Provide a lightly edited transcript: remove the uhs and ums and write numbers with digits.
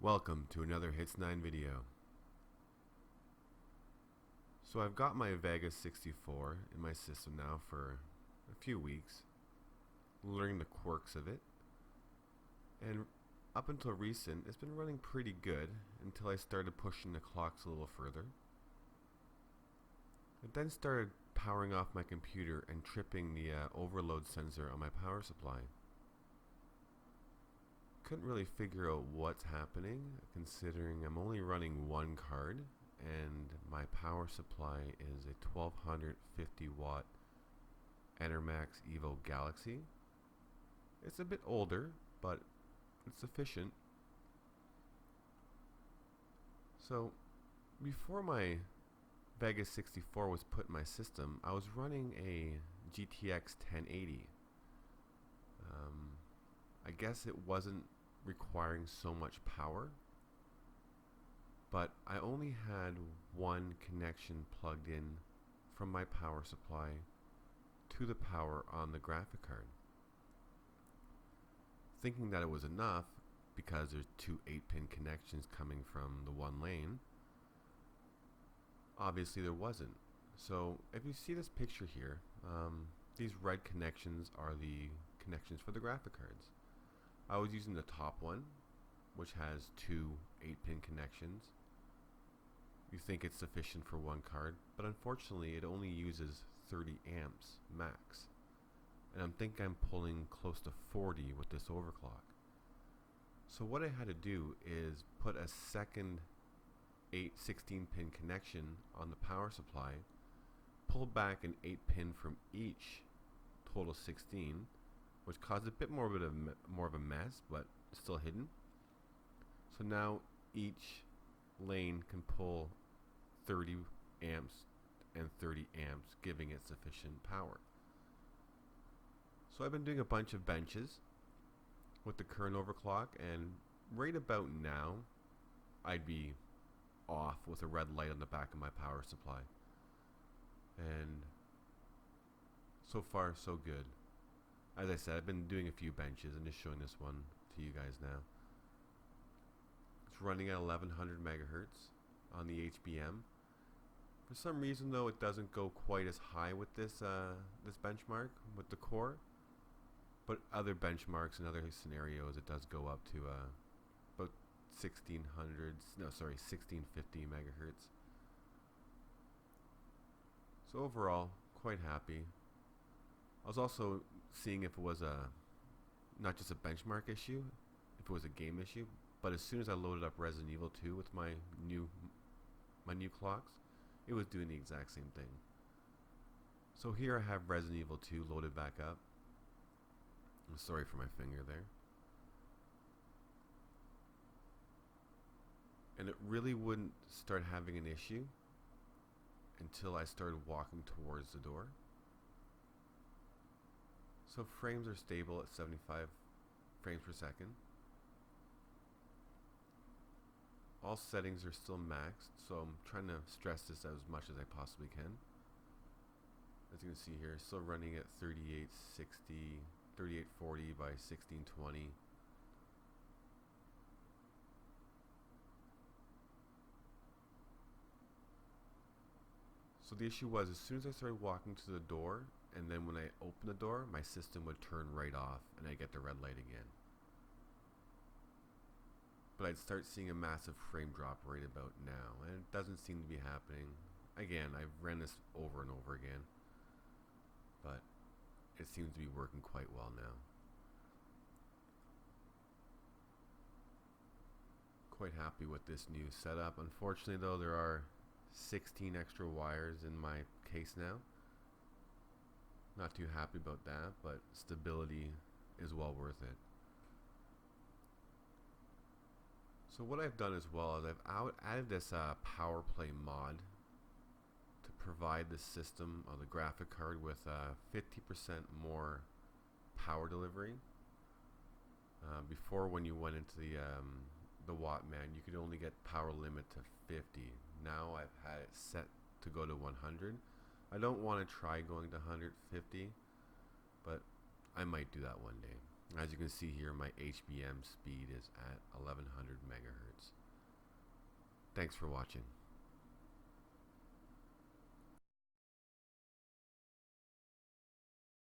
Welcome to another Hits 9 video. So I've got my Vega 64 in my system now for a few weeks, learning the quirks of it, and up until recent it's been running pretty good until I started pushing the clocks a little further. I then started powering off my computer and tripping the overload sensor on my power supply. Couldn't really figure out what's happening, considering I'm only running one card and my power supply is a 1250 watt Enermax Evo Galaxy. It's a bit older, but it's sufficient. So before my Vega 64 was put in my system, I was running a GTX 1080. I guess it wasn't requiring so much power, but I only had one connection plugged in from my power supply to the power on the graphic card, thinking that it was enough because there's two 8-pin connections coming from the one lane. Obviously there wasn't. So if you see this picture here, these red connections are the connections for the graphic cards. I was using the top one, which has two 8-pin connections. You think it's sufficient for one card, but unfortunately it only uses 30 amps max. And I'm thinking I'm pulling close to 40 with this overclock. So what I had to do is put a second 16-pin connection on the power supply, pull back an 8-pin from each total 16, which caused a bit more of a mess, but still hidden. So now each lane can pull 30 amps and 30 amps, giving it sufficient power. So I've been doing a bunch of benches with the current overclock, and right about now I'd be off with a red light on the back of my power supply. And so far so good. As I said, I've been doing a few benches and just showing this one to you guys now. It's running at 1100 megahertz on the HBM. For some reason though, it doesn't go quite as high with this this benchmark with the core, but other benchmarks and other scenarios it does go up to about 1650 megahertz. So overall, quite happy. I was also seeing if it was not just a benchmark issue, if it was a game issue, but as soon as I loaded up Resident Evil 2 with my new clocks, it was doing the exact same thing. So here I have Resident Evil 2 loaded back up. I'm sorry for my finger there. And it really wouldn't start having an issue until I started walking towards the door. So frames are stable at 75 frames per second. All settings are still maxed, so I'm trying to stress this out as much as I possibly can. As you can see here, still running at 3840 by 1620. So the issue was, as soon as I started walking to the door, and then when I opened the door, my system would turn right off and I'd get the red light again. But I'd start seeing a massive frame drop right about now, and it doesn't seem to be happening. Again, I've ran this over and over again, but it seems to be working quite well now. Quite happy with this new setup. Unfortunately though, there are 16 extra wires in my case now. Not too happy about that, but stability is well worth it. So what I've done as well is I've added this power play mod to provide the system or the graphic card with 50% more power delivery. Before, when you went into the Wattman, you could only get power limit to 50. Now I've had it set to go to 100. I don't want to try going to 150, but I might do that one day. As you can see here, my HBM speed is at 1100 megahertz. Thanks for watching.